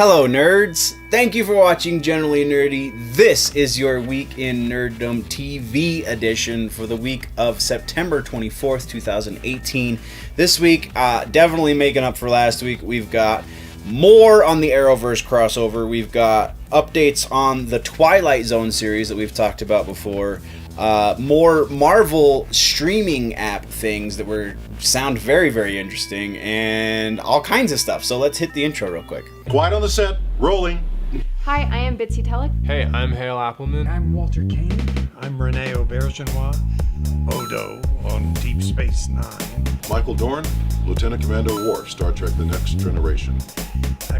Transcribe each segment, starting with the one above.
Hello nerds! Thank you for watching Generally Nerdy. This is your Week in Nerdom TV edition for the week of September 24th, 2018. This week, definitely making up for last week, we've got more on the Arrowverse crossover. We've got updates on the Twilight Zone series that we've talked about before. More Marvel streaming app things that sound very, very interesting, and all kinds of stuff. So let's hit the intro real quick. Quiet on the set. Rolling. Hi, I am Bitsy Telek. Hey, I'm Hale Appleman. I'm Walter Kane. I'm Rene Aubergenois. Odo on Deep Space Nine. Michael Dorn, Lieutenant Commander Worf, Star Trek The Next Generation.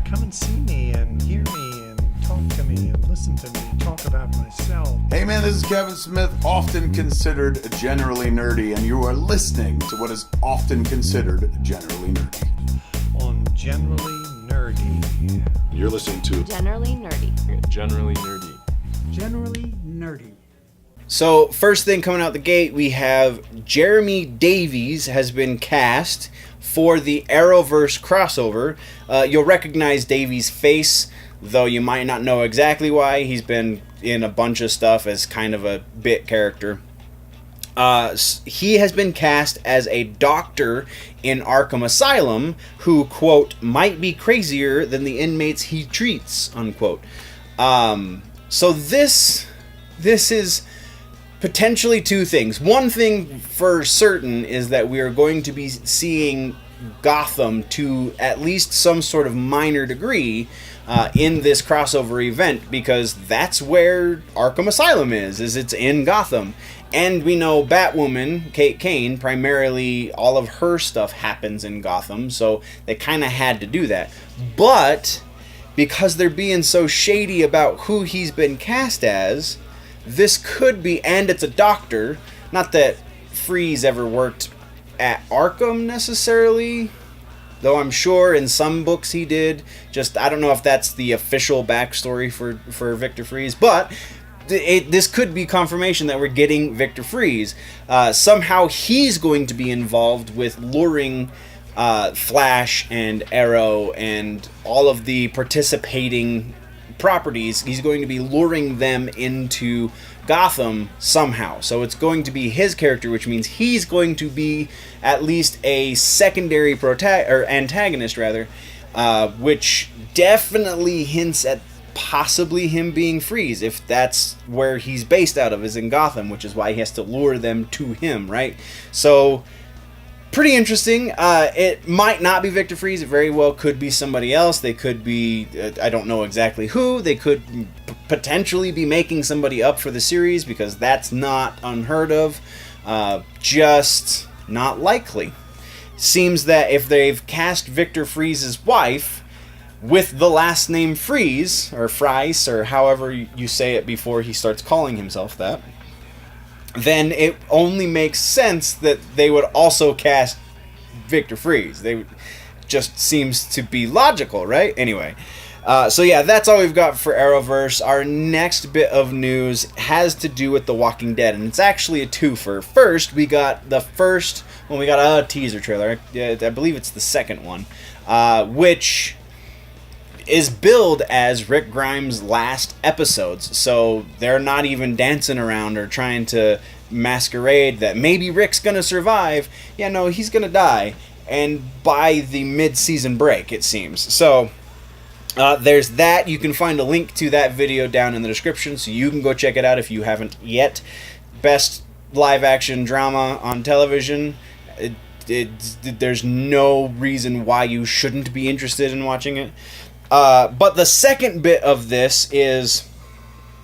Come and see me and hear me and talk to me and listen to me talk about myself. Hey man, this is Kevin Smith, often considered generally nerdy, and you are listening to what is often considered generally nerdy. On Generally Nerdy. You're listening to Generally Nerdy. Generally Nerdy. Generally nerdy. So, first thing coming out the gate, we have Jeremy Davies has been cast for the Arrowverse crossover. You'll recognize Davies' face, though you might not know exactly why. He's been in a bunch of stuff as kind of a bit character. He has been cast as a doctor in Arkham Asylum who, quote, might be crazier than the inmates he treats, unquote. So this is potentially two things. One thing for certain is that we are going to be seeing Gotham to at least some sort of minor degree in this crossover event, because that's where Arkham Asylum is it's in Gotham. And we know Batwoman, Kate Kane, primarily all of her stuff happens in Gotham, so they kind of had to do that. But because they're being so shady about who he's been cast as, this could be, and it's a doctor, not that Freeze ever worked at Arkham necessarily, though I'm sure in some books he did. Just, I don't know if that's the official backstory for Victor Freeze, but this could be confirmation that we're getting Victor Freeze. Somehow he's going to be involved with luring Flash and Arrow and all of the participating properties. He's going to be luring them into Gotham somehow. So it's going to be his character, which means he's going to be at least a secondary antagonist, which definitely hints at possibly him being Freeze, if that's where he's based out of, is in Gotham, which is why he has to lure them to him, right? So pretty interesting. It might not be Victor Freeze. It very well could be somebody else. They could be, I don't know exactly who. They could potentially be making somebody up for the series, because that's not unheard of. Just not likely. Seems that if they've cast Victor Freeze's wife with the last name Freeze, or Fries, or however you say it before he starts calling himself that, then it only makes sense that they would also cast Victor Freeze. Just seems to be logical, right? Anyway, so yeah, that's all we've got for Arrowverse. Our next bit of news has to do with The Walking Dead, and it's actually a twofer. First, we got a teaser trailer. I believe it's the second one, which is billed as Rick Grimes' last episodes, so they're not even dancing around or trying to masquerade that maybe Rick's gonna survive. Yeah, no, he's gonna die, and by the mid-season break, it seems. So there's that. You can find a link to that video down in the description, so you can go check it out if you haven't yet. Best live-action drama on television. There's no reason why you shouldn't be interested in watching it. But the second bit of this is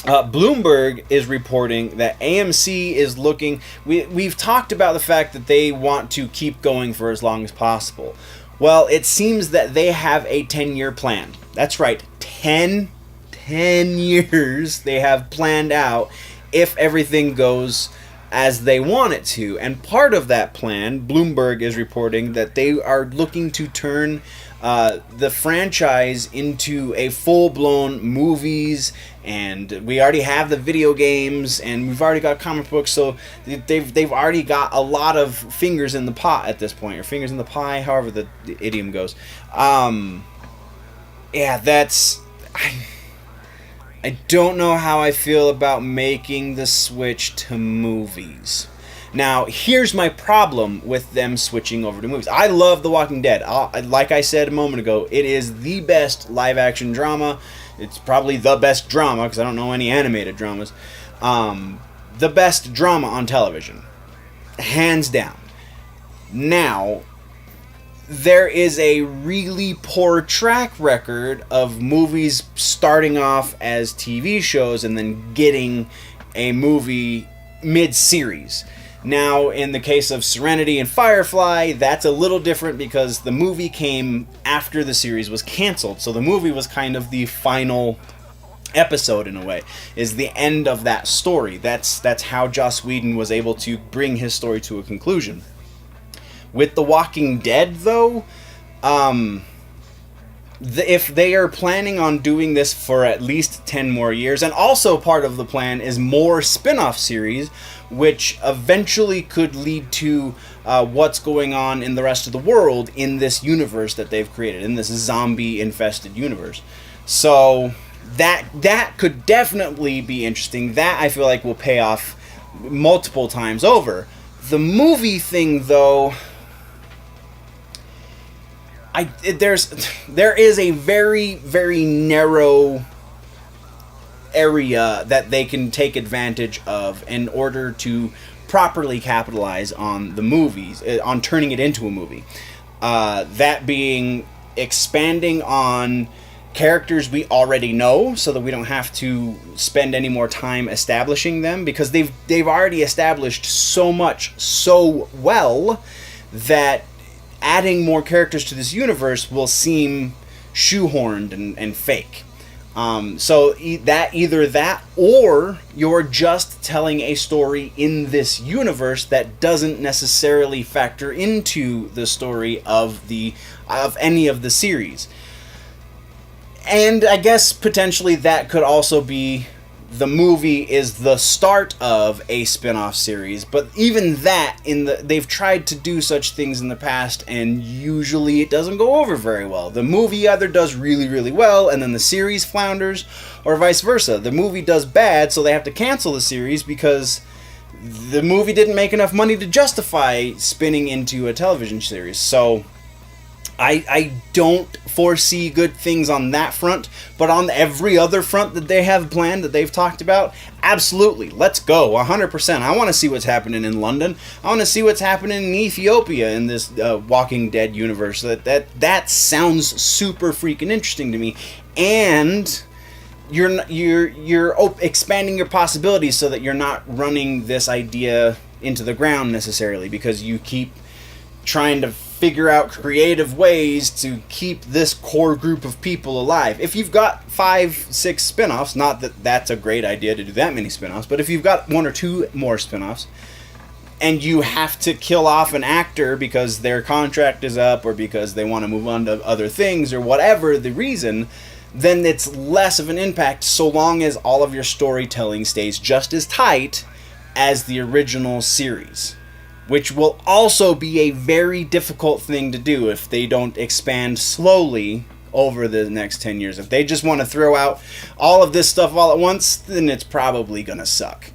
Bloomberg is reporting that AMC is looking. We've talked about the fact that they want to keep going for as long as possible. Well, it seems that they have a 10-year plan. That's right, 10 years they have planned out if everything goes as they want it to. And part of that plan, Bloomberg is reporting that they are looking to turn the franchise into a full-blown movies, and we already have the video games, and we've already got comic books, so they've already got a lot of fingers in the pot at this point, or fingers in the pie, however the idiom goes. yeah, that's... I don't know how I feel about making the switch to movies. Now, here's my problem with them switching over to movies. I love The Walking Dead. Like I said a moment ago, it is the best live-action drama. It's probably the best drama, because I don't know any animated dramas. The best drama on television. Hands down. Now, there is a really poor track record of movies starting off as TV shows and then getting a movie mid-series. Now, in the case of Serenity and Firefly, that's a little different because the movie came after the series was canceled. So the movie was kind of the final episode, in a way, is the end of that story. That's how Joss Whedon was able to bring his story to a conclusion. With The Walking Dead, though, if they are planning on doing this for at least 10 more years, and also part of the plan is more spin-off series, which eventually could lead to what's going on in the rest of the world in this universe that they've created, in this zombie-infested universe. So that could definitely be interesting. That, I feel like, will pay off multiple times over. The movie thing, though... there is a very, very narrow area that they can take advantage of in order to properly capitalize on the movies, on turning it into a movie. That being expanding on characters we already know, so that we don't have to spend any more time establishing them, because they've already established so much so well that adding more characters to this universe will seem shoehorned and fake. So either that, or you're just telling a story in this universe that doesn't necessarily factor into the story of any of the series. And I guess potentially that could also be the movie is the start of a spin-off series, but even that, they've tried to do such things in the past, and usually it doesn't go over very well. The movie either does really, really well, and then the series flounders, or vice versa. The movie does bad, so they have to cancel the series because the movie didn't make enough money to justify spinning into a television series. So I don't foresee good things on that front, but on every other front that they have planned, that they've talked about, absolutely, let's go, 100%. I want to see what's happening in London. I want to see what's happening in Ethiopia in this Walking Dead universe. That sounds super freaking interesting to me, and you're expanding your possibilities so that you're not running this idea into the ground necessarily, because you keep trying to figure out creative ways to keep this core group of people alive. If you've got 5-6 spin-offs, not that that's a great idea to do that many spin-offs, but if you've got 1 or 2 more spin-offs, and you have to kill off an actor because their contract is up, or because they want to move on to other things, or whatever the reason, then it's less of an impact, so long as all of your storytelling stays just as tight as the original series. Which will also be a very difficult thing to do if they don't expand slowly over the next 10 years. If they just want to throw out all of this stuff all at once, then it's probably going to suck.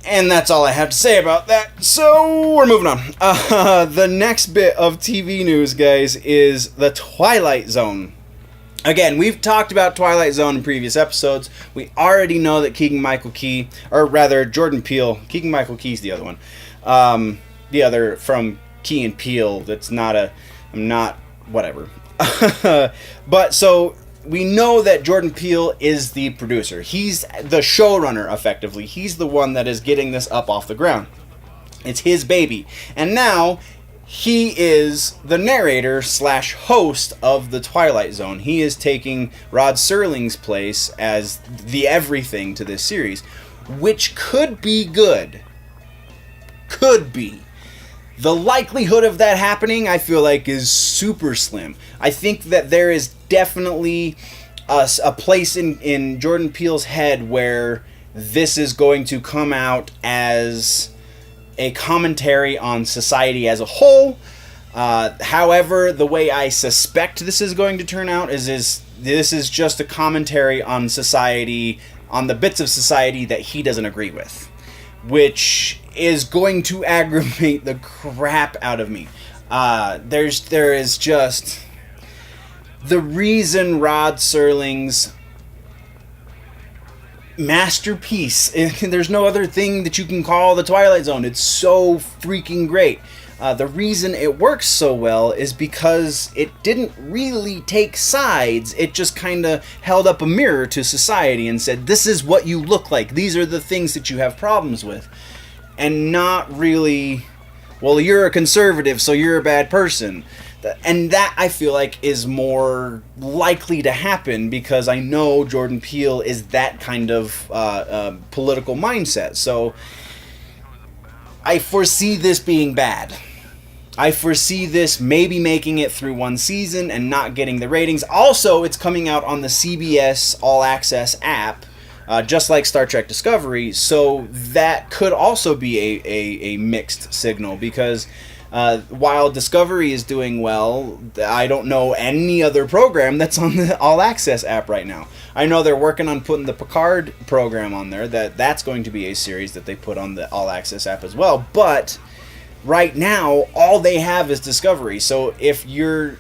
And that's all I have to say about that. So we're moving on. The next bit of TV news, guys, is the Twilight Zone. Again, we've talked about Twilight Zone in previous episodes. We already know that Keegan-Michael Key, or rather Jordan Peele, Keegan-Michael Key's the other one. The other from Key and Peele, whatever. But so we know that Jordan Peele is the producer. He's the showrunner, effectively. He's the one that is getting this up off the ground. It's his baby. And now he is the narrator / host of the Twilight Zone. He is taking Rod Serling's place as the everything to this series, which could be good. Could be. The likelihood of that happening, I feel like, is super slim. I think that there is definitely a place in Jordan Peele's head where this is going to come out as a commentary on society as a whole. However, the way I suspect this is going to turn out is This is just a commentary on society, on the bits of society that he doesn't agree with, which is going to aggravate the crap out of me. There is just the reason Rod Serling's masterpiece, there's no other thing that you can call the Twilight Zone. It's so freaking great. The reason it works so well is because it didn't really take sides. It just kind of held up a mirror to society and said, this is what you look like. These are the things that you have problems with. And not really, well, you're a conservative, so you're a bad person. And that, I feel like, is more likely to happen because I know Jordan Peele is that kind of political mindset. So I foresee this being bad. I foresee this maybe making it through one season and not getting the ratings. Also, it's coming out on the CBS All Access app, just like Star Trek Discovery, so that could also be a mixed signal because while Discovery is doing well, I don't know any other program that's on the All Access app right now. I know they're working on putting the Picard program on there. That's going to be a series that they put on the All Access app as well. But right now, all they have is Discovery. So if you're...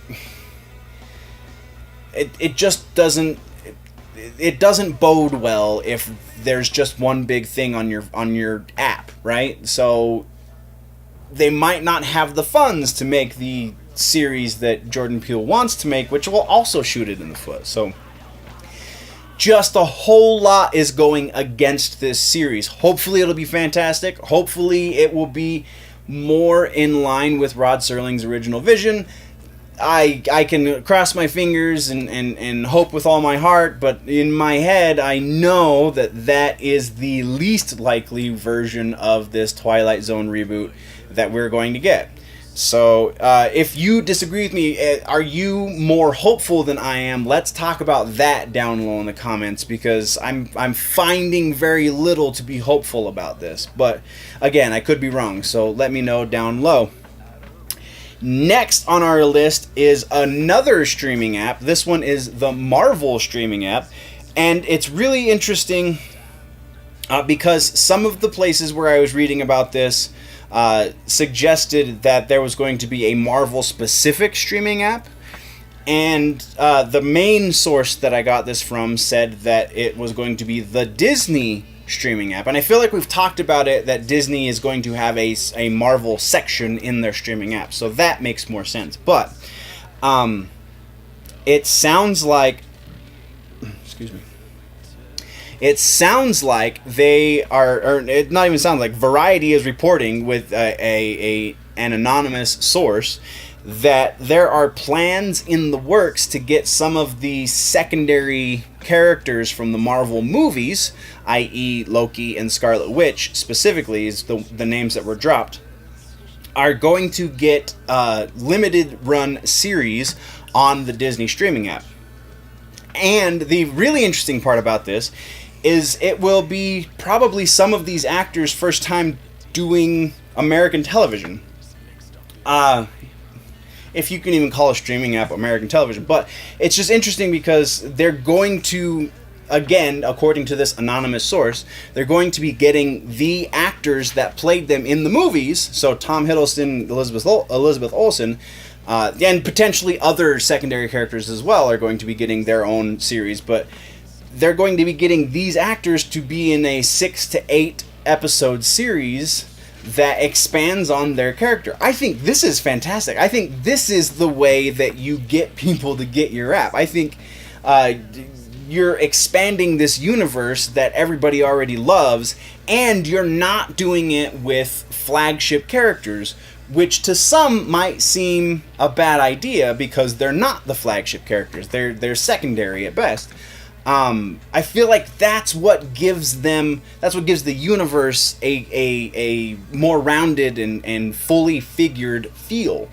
It just doesn't... It doesn't bode well if there's just one big thing on your app, right? So they might not have the funds to make the series that Jordan Peele wants to make, which will also shoot it in the foot. So just a whole lot is going against this series. Hopefully it'll be fantastic. Hopefully it will be more in line with Rod Serling's original vision. I can cross my fingers and hope with all my heart, but in my head I know that is the least likely version of this Twilight Zone reboot that we're going to get. So if you disagree with me, are you more hopeful than I am? Let's talk about that down low in the comments, because I'm finding very little to be hopeful about this. But again, I could be wrong, so let me know down low. Next on our list is another streaming app. This one is the Marvel streaming app, and it's really interesting because some of the places where I was reading about this suggested that there was going to be a Marvel-specific streaming app, and the main source that I got this from said that it was going to be the Disney streaming app. And I feel like we've talked about it, that Disney is going to have a Marvel section in their streaming app, so that makes more sense. But it sounds like, excuse me, it sounds like they are, or it not even sounds like, Variety is reporting with an anonymous source that there are plans in the works to get some of the secondary characters from the Marvel movies, i.e. Loki and Scarlet Witch specifically is the names that were dropped, are going to get limited run series on the Disney streaming app. And the really interesting part about this is it will be probably some of these actors' first time doing American television. If you can even call a streaming app American television. But it's just interesting because they're going to, again, according to this anonymous source, they're going to be getting the actors that played them in the movies. So Tom Hiddleston, Elizabeth Olsen, and potentially other secondary characters as well are going to be getting their own series. But they're going to be getting these actors to be in a 6 to 8 episode series that expands on their character. I think this is fantastic. I think this is the way that you get people to get your app. I think you're expanding this universe that everybody already loves, and you're not doing it with flagship characters, which to some might seem a bad idea because they're not the flagship characters. They're secondary at best. I feel like that's what gives the universe a more rounded and fully figured feel,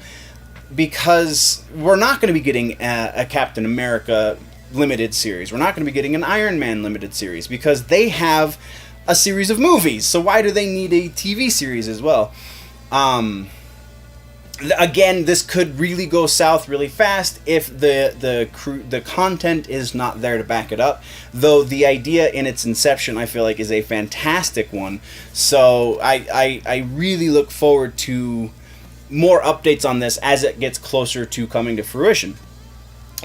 because we're not going to be getting a Captain America limited series. We're not going to be getting an Iron Man limited series because they have a series of movies. So why do they need a TV series as well? Again, this could really go south really fast if the content is not there to back it up. Though the idea in its inception, I feel like, is a fantastic one. So I really look forward to more updates on this as it gets closer to coming to fruition.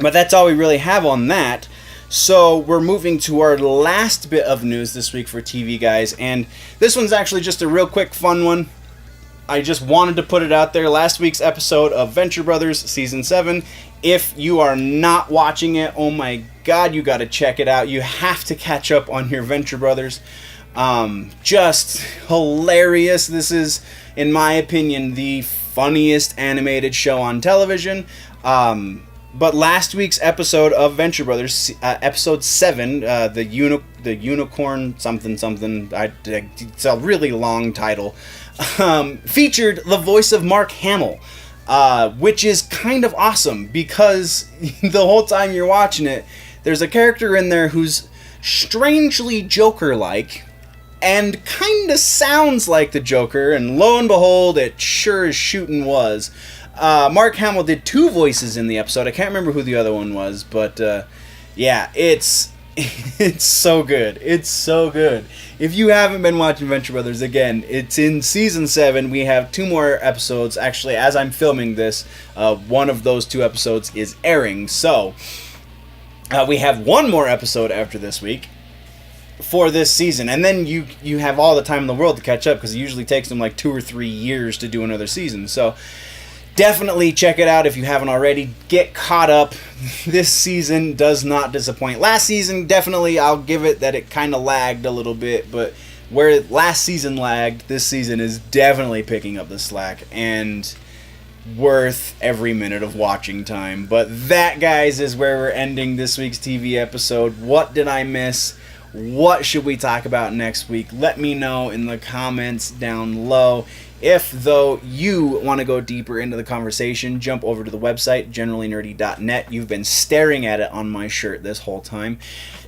But that's all we really have on that. So we're moving to our last bit of news this week for TV, guys. And this one's actually just a real quick fun one. I just wanted to put it out there. Last week's episode of Venture Brothers Season 7. If you are not watching it, oh my god, you got to check it out. You have to catch up on your Venture Brothers. Just hilarious. This is, in my opinion, the funniest animated show on television. But last week's episode of Venture Brothers, episode 7, the unicorn something, it's a really long title, featured the voice of Mark Hamill, which is kind of awesome because the whole time you're watching it, there's a character in there who's strangely Joker-like and kind of sounds like the Joker, and lo and behold, it sure as shootin' was. Mark Hamill did 2 voices in the episode. I can't remember who the other one was, but yeah, it's so good. It's so good. If you haven't been watching Venture Brothers, again, it's in season 7. We have 2 more episodes. Actually, as I'm filming this, one of those 2 episodes is airing. So we have 1 more episode after this week for this season, and then you have all the time in the world to catch up, because it usually takes them like 2 or 3 years to do another season. So definitely check it out if you haven't already. Get caught up. This season does not disappoint. Last season, definitely, I'll give it that it kind of lagged a little bit, but where last season lagged, this season is definitely picking up the slack, and worth every minute of watching time. But that, guys, is where we're ending this week's TV episode. What did I miss? What should we talk about next week? Let me know in the comments down low. If, though, you want to go deeper into the conversation, jump over to the website, generallynerdy.net. You've been staring at it on my shirt this whole time.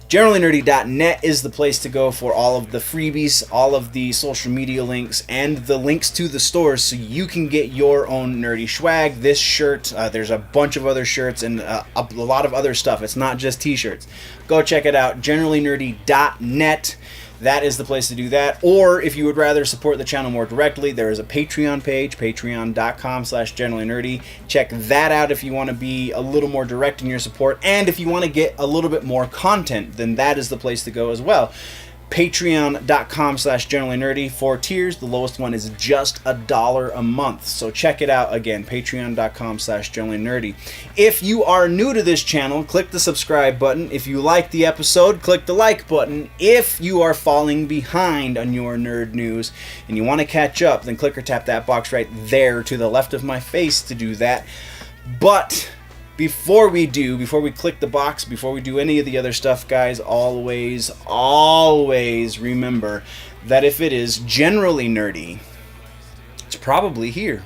Generallynerdy.net is the place to go for all of the freebies, all of the social media links, and the links to the stores so you can get your own nerdy swag. This shirt, there's a bunch of other shirts and a lot of other stuff. It's not just t-shirts. Go check it out, generallynerdy.net. That is the place to do that. Or if you would rather support the channel more directly, there is a Patreon page, patreon.com/generallynerdy. Check that out if you want to be a little more direct in your support. And if you want to get a little bit more content, then that is the place to go as well. Patreon.com/generallynerdy. 4 tiers. The lowest one is just $1 a month. So check it out again. Patreon.com/generallynerdy. If you are new to this channel, click the subscribe button. If you like the episode, click the like button. If you are falling behind on your nerd news and you want to catch up, then click or tap that box right there to the left of my face to do that. But before we click the box, before we do any of the other stuff, guys, always remember that if it is generally nerdy, it's probably here.